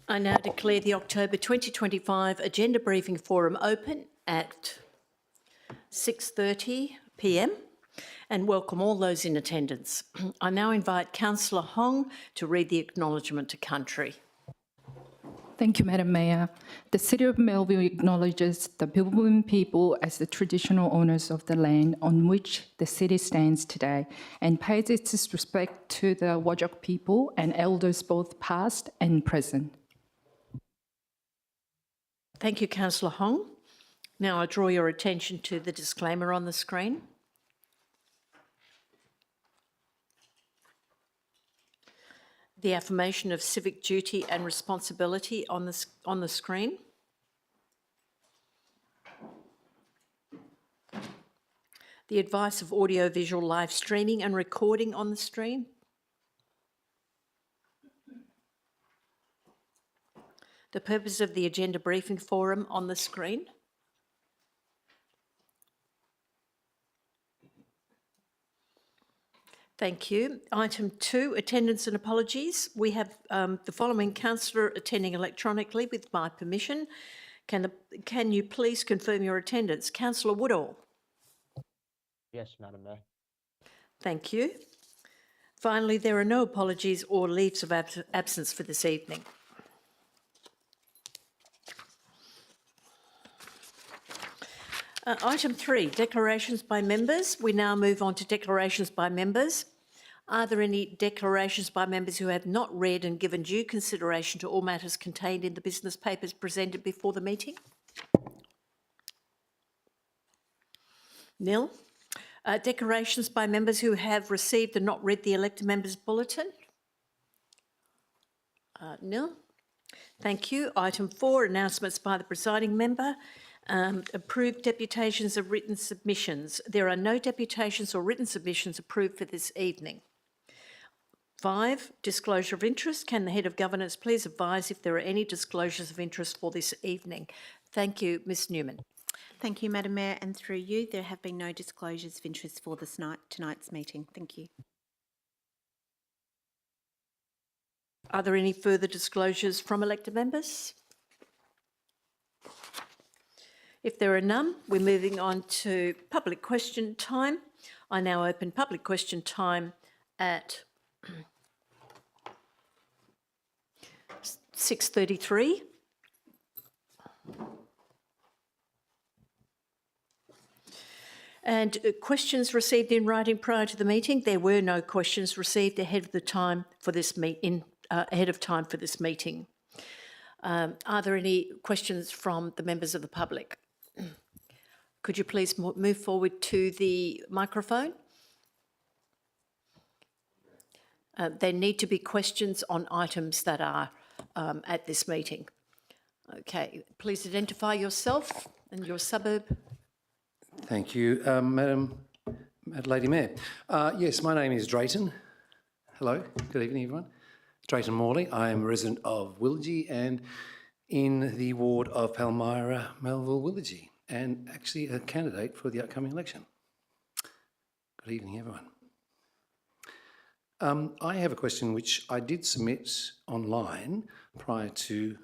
I now declare the October 2025 Agenda Briefing Forum open at 6:30 p.m. and welcome all those in attendance. I now invite Councillor Hong to read the acknowledgement to country. Thank you, Madam Mayor. The City of Melville acknowledges the Pilbara people as the traditional owners of the land on which the city stands today and pays its respect to the Whadjuk people and elders both past and present. Thank you, Councillor Hong. Now I draw your attention to the disclaimer on the screen. The affirmation of civic duty and responsibility on the screen. The advice of audio-visual live streaming and recording on the screen. The purpose of the Agenda Briefing Forum on the screen. Thank you. Item 2, attendance and apologies. We have the following councillor attending electronically with my permission. Can you please confirm your attendance? Councillor Woodall. Yes, Madam Mayor. Thank you. Finally, there are no apologies or leaves of absence for this evening. Item 3, declarations by members. We now move on to declarations by members. Are there any declarations by members who have not read and given due consideration to all matters contained in the business papers presented before the meeting? Nil. Declarations by members who have received and not read the elected members' bulletin? Nil. Thank you. Item 4, announcements by the presiding member. Approved deputations of written submissions. There are no deputations or written submissions approved for this evening. 5, disclosure of interest. Can the Head of Governance please advise if there are any disclosures of interest for this evening? Thank you, Ms Newman. Thank you, Madam Mayor, and through you, there have been no disclosures of interest for tonight's meeting. Thank you. Are there any further disclosures from elected members? If there are none, we're moving on to public question time. I now open public question time at 6:33. And questions received in writing prior to the meeting. There were no questions received ahead of time for this meeting. Are there any questions from the members of the public? Could you please move forward to the microphone? There need to be questions on items that are at this meeting. Okay, please identify yourself and your suburb. Thank you, Lady Mayor. Yes, my name is Drayton. Hello, good evening, everyone. Drayton Morley. I am a resident of Willagee and in the ward of Palmyra, Melville, Willagee, and actually a candidate for the upcoming election. Good evening, everyone. I have a question which I did submit online prior to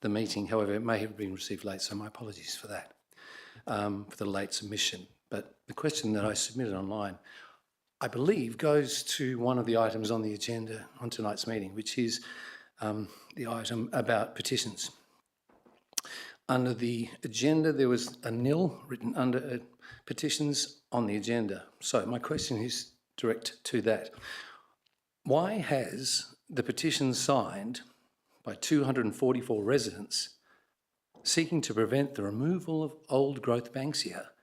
the meeting. However, it may have been received late, so my apologies for that, for the late submission. But the question that I submitted online, I believe, goes to one of the items on the agenda on tonight's meeting, which is the item about petitions. Under the agenda, there was a nil written under petitions on the agenda. So my question is direct to that. Why has the petition signed by 244 residents seeking to prevent the removal of old growth banksia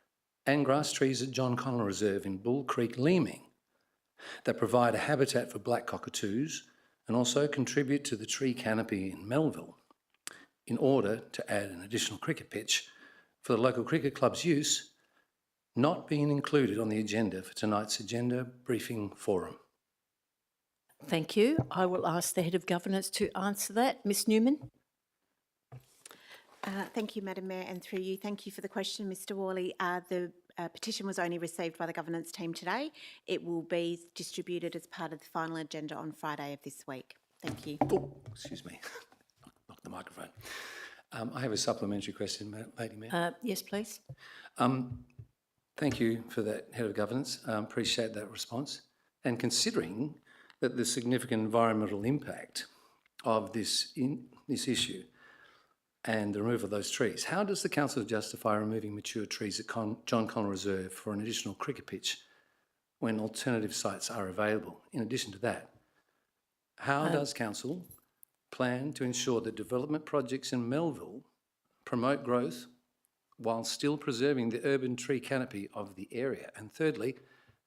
and grass trees at John Connell Reserve in Bull Creek, Leeming, that provide a habitat for black cockatoos and also contribute to the tree canopy in Melville, in order to add an additional cricket pitch for the local cricket club's use, not being included on the agenda for tonight's agenda briefing forum? Thank you. I will ask the Head of Governance to answer that. Ms Newman. Thank you, Madam Mayor, and through you, thank you for the question, Mr Worley. The petition was only received by the governance team today. It will be distributed as part of the final agenda on Friday of this week. Thank you. Oh, excuse me. the microphone. I have a supplementary question, Lady Mayor. Yes, please. Thank you for that, Head of Governance. Appreciate that response. And considering that the significant environmental impact of this issue and the removal of those trees, how does the council justify removing mature trees at John Connell Reserve for an additional cricket pitch when alternative sites are available? In addition to that, how does council plan to ensure that development projects in Melville promote growth while still preserving the urban tree canopy of the area? And thirdly,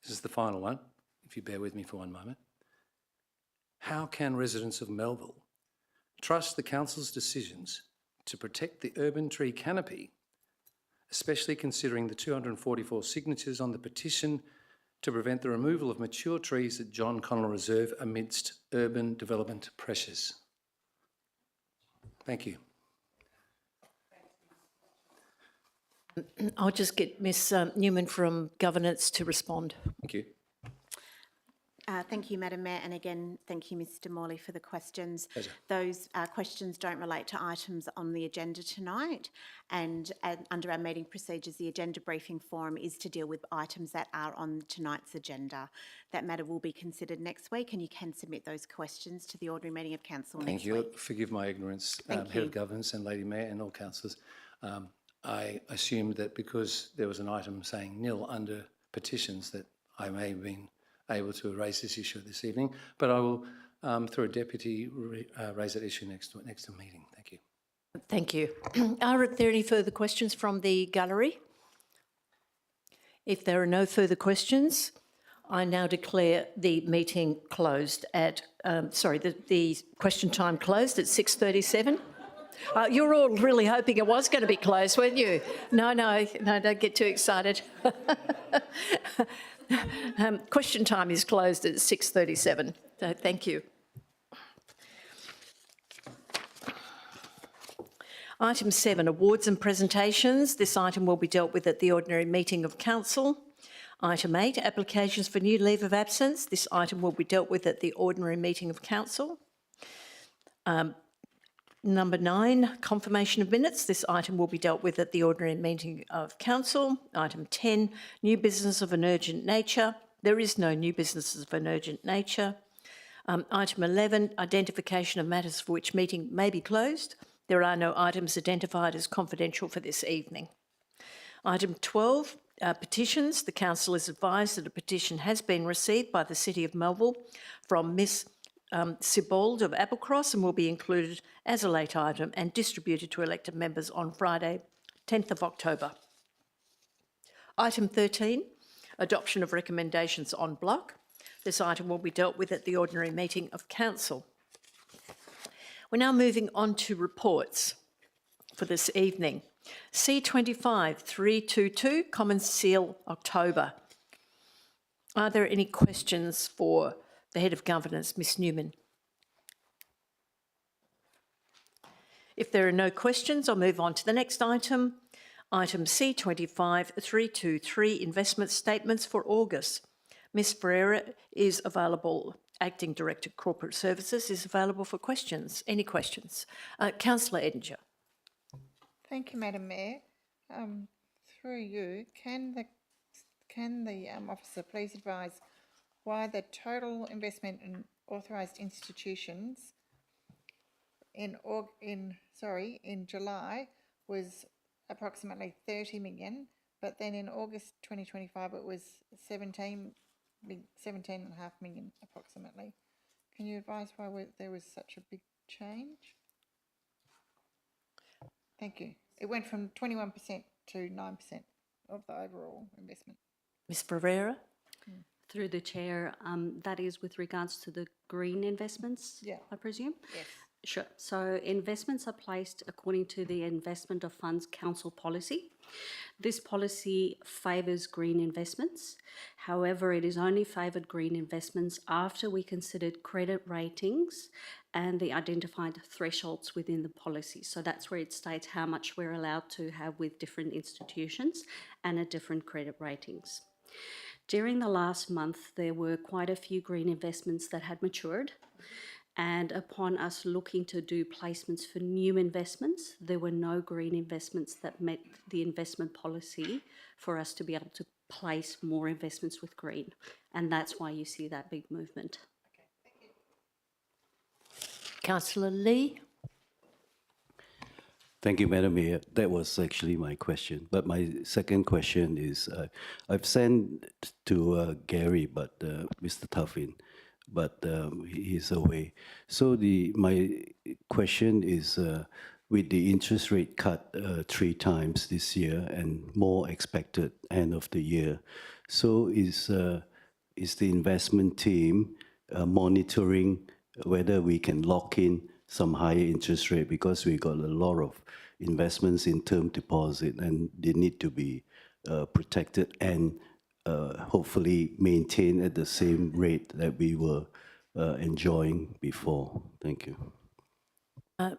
this is the final one, if you bear with me for one moment, how can residents of Melville trust the council's decisions to protect the urban tree canopy, especially considering the 244 signatures on the petition to prevent the removal of mature trees at John Connell Reserve amidst urban development pressures? Thank you. I'll just get Ms Newman from Governance to respond. Thank you. Thank you, Madam Mayor, and again, thank you, Mr Morley, for the questions. Pleasure. Those questions don't relate to items on the agenda tonight, and under our meeting procedures, the agenda briefing forum is to deal with items that are on tonight's agenda. That matter will be considered next week, and you can submit those questions to the ordinary meeting of council next week. Thank you. Forgive my ignorance, Head of Governance and Lady Mayor and all councillors. I assumed that because there was an item saying nil under petitions that I may have been able to raise this issue this evening, but I will, through a deputy, raise that issue next meeting. Thank you. Thank you. Are there any further questions from the gallery? If there are no further questions, I now declare the meeting closed at, the question time closed at 6:37. You're all really hoping it was going to be closed, weren't you? No, don't get too excited. Question time is closed at 6:37, so thank you. Item 7, awards and presentations. This item will be dealt with at the ordinary meeting of council. Item 8, applications for new leave of absence. This item will be dealt with at the ordinary meeting of council. Number 9, confirmation of minutes. This item will be dealt with at the ordinary meeting of council. Item 10, new business of an urgent nature. There is no new business of an urgent nature. Item 11, identification of matters for which meeting may be closed. There are no items identified as confidential for this evening. Item 12, petitions. The council is advised that a petition has been received by the City of Melville from Miss Sibold of Applecross and will be included as a late item and distributed to elected members on Friday, 10th of October. Item 13, adoption of recommendations en bloc. This item will be dealt with at the ordinary meeting of council. We're now moving on to reports for this evening. C25 322, Common Seal, October. Are there any questions for the Head of Governance, Ms Newman? If there are no questions, I'll move on to the next item. Item C25 323, investment statements for August. Ms Ferreira is available. Acting Director Corporate Services is available for questions. Any questions? Councillor Edinger. Thank you, Madam Mayor. Through you, can the officer please advise why the total investment in authorised institutions in July was approximately 30 million, but then in August 2025 it was 17.5 million approximately. Can you advise why there was such a big change? Thank you. It went from 21% to 9% of the overall investment. Ms Ferreira. Through the chair, that is with regards to the green investments, Yeah. I presume? Yes. Sure. So investments are placed according to the Investment of Funds Council policy. This policy favours green investments. However, it is only favoured green investments after we considered credit ratings and the identified thresholds within the policy. So that's where it states how much we're allowed to have with different institutions and at different credit ratings. During the last month, there were quite a few green investments that had matured, And upon us looking to do placements for new investments, there were no green investments that met the investment policy for us to be able to place more investments with green. And that's why you see that big movement. Councillor Lee? Thank you, Madam Mayor. That was actually my question. But my second question is, I've sent to Gary, but Mr. Tuffin, but he's away. So my question is, with the interest rate cut 3 times this year and more expected end of the year, so is the investment team monitoring whether we can lock in some higher interest rate, because we got a lot of investments in term deposit and they need to be protected and hopefully maintained at the same rate that we were enjoying before. Thank you.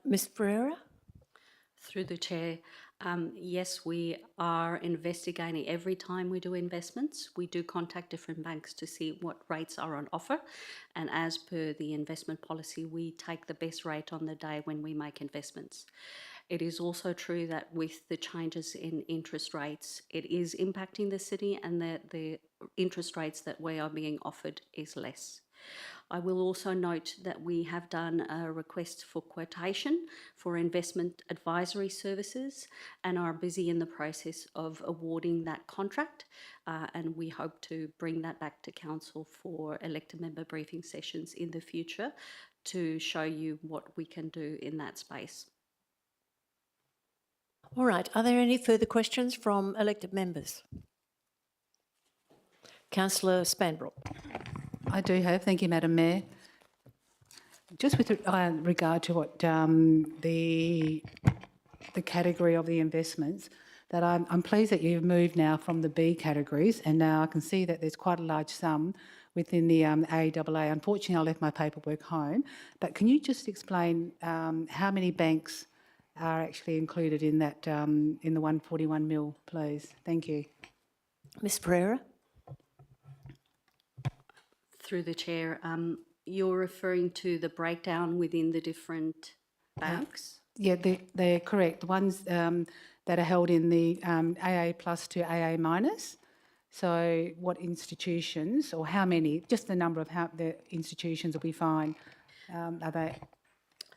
Ms Pereira? Through the chair, yes, we are investigating every time we do investments. We do contact different banks to see what rates are on offer. And as per the investment policy, we take the best rate on the day when we make investments. It is also true that with the changes in interest rates, it is impacting the city, and that the interest rates that we are being offered is less. I will also note that we have done a request for quotation for investment advisory services and are busy in the process of awarding that contract, and we hope to bring that back to council for elected member briefing sessions in the future to show you what we can do in that space. All right, are there any further questions from elected members? Councillor Spanbrook. I do have. Thank you, Madam Mayor. Just with regard to what the category of the investments, that I'm pleased that you've moved now from the B categories, and now I can see that there's quite a large sum within the AAA. Unfortunately, I left my paperwork home, but can you just explain how many banks are actually included in that in the 141 mil, please? Thank you. Ms Pereira? Through the chair, you're referring to the breakdown within the different banks? Yeah, they're correct. The ones that are held in the AA plus to AA minus. So what institutions, or how many, just the number of how the institutions will be fine, are they?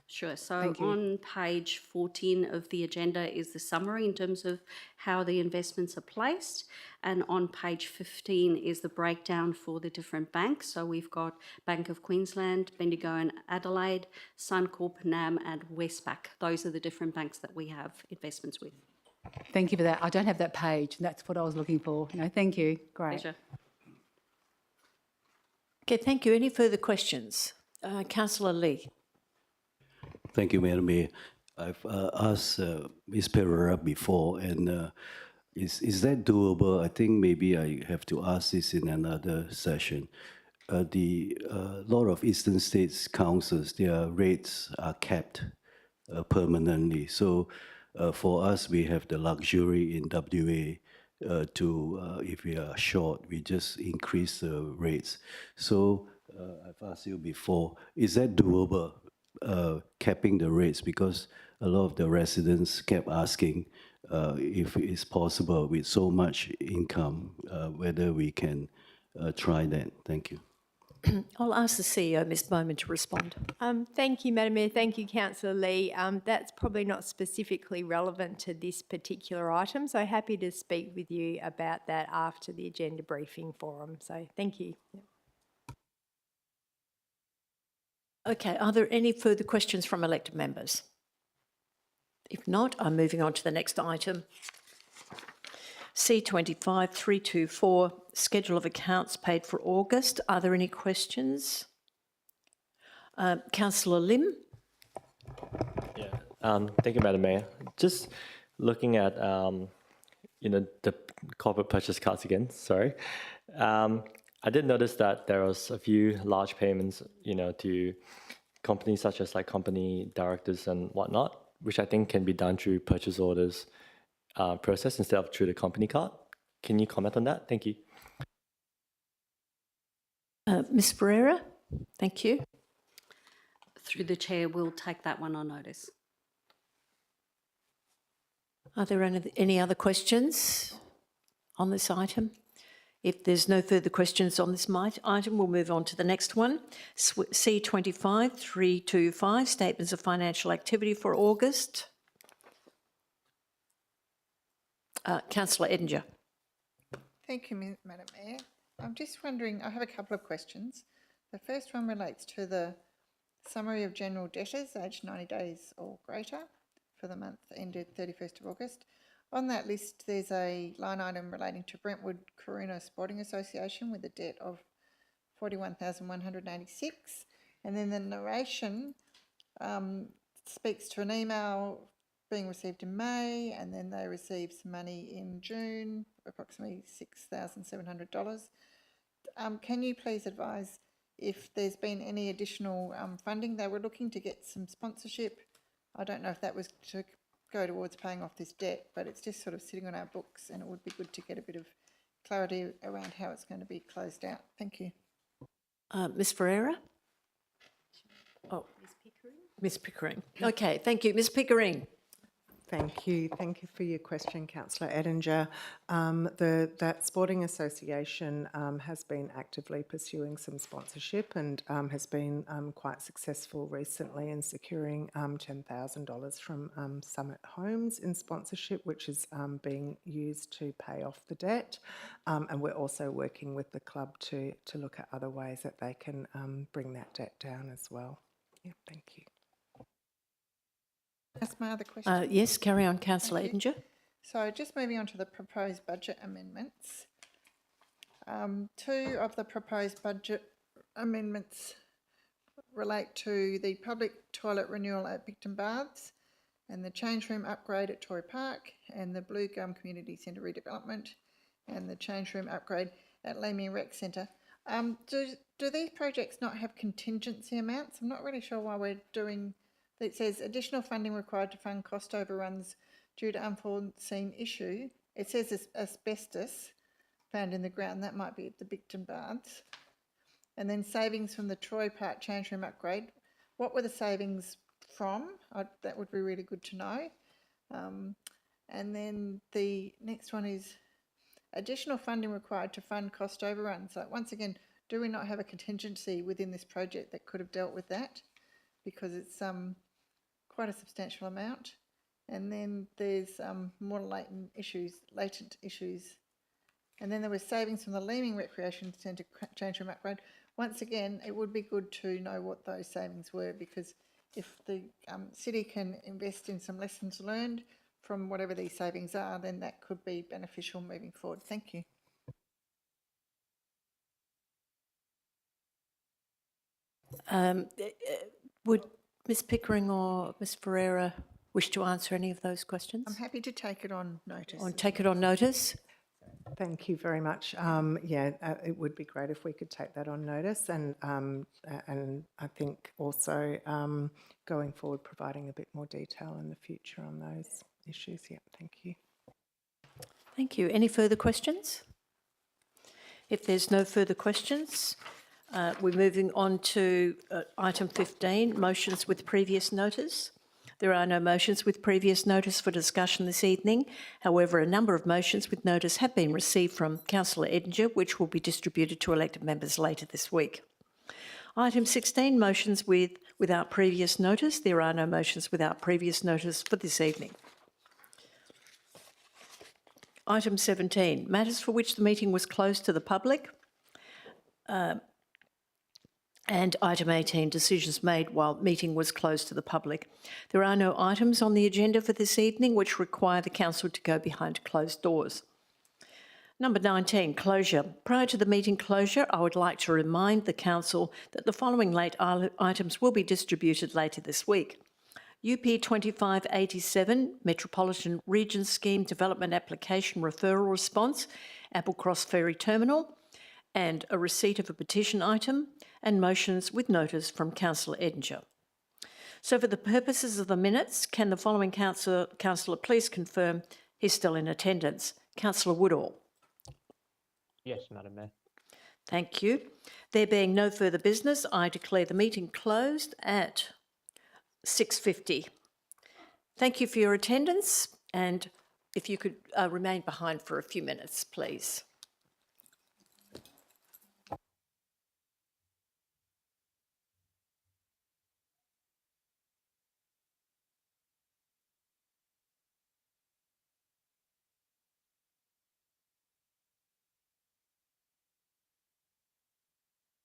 Sure. So on page 14 of the agenda is the summary in terms of how the investments are placed. And on page 15 is the breakdown for the different banks. So we've got Bank of Queensland, Bendigo and Adelaide, Suncorp, NAM and Westpac. Those are the different banks that we have investments with. Thank you for that. I don't have that page. That's what I was looking for. No, thank you. Great. Pleasure. Okay, thank you. Any further questions? Councillor Lee. Thank you, Madam Mayor. I've asked Ms. Pereira before, and is that doable? I think maybe I have to ask this in another session. The lot of eastern states councils, their rates are capped permanently. So for us, we have the luxury in WA to, if we are short, we just increase the rates. So I've asked you before, is that doable? Capping the rates, because a lot of the residents kept asking if it's possible with so much income, whether we can try that. Thank you. I'll ask the CEO, Ms Bowman, to respond. Thank you, Madam Mayor. Thank you, Councillor Lee. That's probably not specifically relevant to this particular item, so happy to speak with you about that after the agenda briefing forum. So thank you. Okay, are there any further questions from elected members? If not, I'm moving on to the next item. C25-324, Schedule of Accounts paid for August. Are there any questions? Councillor Lim? Yeah. Thank you, Madam Mayor. Just looking at the corporate purchase cards again. Sorry. I did notice that there was a few large payments, to companies such as like company directors and whatnot, which I think can be done through purchase orders process instead of through the company card. Can you comment on that? Thank you. Ms Pereira? Thank you. through the chair, will take that one on notice. Are there any other questions on this item? If there's no further questions on this item, we'll move on to the next one. C25-325, Statements of Financial Activity for August. Councillor Edinger. Thank you, Madam Mayor. I'm just wondering, I have a couple of questions. The first one relates to the summary of general debtors aged 90 days or greater for the month ended 31st of August. On that list, there's a line item relating to Brentwood Coruna Sporting Association with a debt of $41,186. And then the narration speaks to an email being received in May, and then they received some money in June, approximately $6,700. Can you please advise if there's been any additional funding? They were looking to get some sponsorship. I don't know if that was to go towards paying off this debt, but it's just sort of sitting on our books, and it would be good to get a bit of clarity around how it's going to be closed out. Thank you. Ms Ferreira? Oh, Ms Pickering. Okay, thank you. Ms Pickering. Thank you. Thank you for your question, Councillor Edinger. That sporting association has been actively pursuing some sponsorship and has been quite successful recently in securing $10,000 from Summit Homes in sponsorship, which is being used to pay off the debt. And we're also working with the club to look at other ways that they can bring that debt down as well. Yeah, thank you. That's my other question. Yes, carry on, Councillor Edinger. So just moving on to the proposed budget amendments. Two of the proposed budget amendments relate to the public toilet renewal at Picton Baths and the change room upgrade at Toy Park and the Blue Gum Community Centre redevelopment and the change room upgrade at Leaming Rec Centre. Do these projects not have contingency amounts? I'm not really sure why we're doing. It says additional funding required to fund cost overruns due to unforeseen issue. It says asbestos found in the ground. That might be at the Bicton Baths. And then savings from the Troy Park change room upgrade. What were the savings from? That would be really good to know. And then the next one is additional funding required to fund cost overruns. So once again, do we not have a contingency within this project that could have dealt with that? Because it's quite a substantial amount. And then there's more latent issues. And then there was savings from the Leaming Recreation Centre change room upgrade. Once again, it would be good to know what those savings were, because if the city can invest in some lessons learned from whatever these savings are, then that could be beneficial moving forward. Thank you. Would Ms Pickering or Ms Ferreira wish to answer any of those questions? I'm happy to take it on notice. Or take it on notice? Thank you very much. It would be great if we could take that on notice, and I think also going forward, providing a bit more detail in the future on those issues. Yeah, thank you. Thank you. Any further questions? If there's no further questions, we're moving on to item 15, motions with previous notice. There are no motions with previous notice for discussion this evening. However, a number of motions with notice have been received from Councillor Edinger, which will be distributed to elected members later this week. Item 16, motions without previous notice. There are no motions without previous notice for this evening. Item 17, matters for which the meeting was closed to the public. And item 18, decisions made while meeting was closed to the public. There are no items on the agenda for this evening which require the council to go behind closed doors. Number 19, closure. Prior to the meeting closure, I would like to remind the council that the following late items will be distributed later this week. UP 2587, Metropolitan Region Scheme Development Application Referral Response, Applecross Ferry Terminal, and a receipt of a petition item, and motions with notice from Councillor Edinger. So for the purposes of the minutes, can the following councillor please confirm he's still in attendance? Councillor Woodall. Yes, Madam Mayor. Thank you. There being no further business, I declare the meeting closed at 6:50. Thank you for your attendance, and if you could remain behind for a few minutes, please.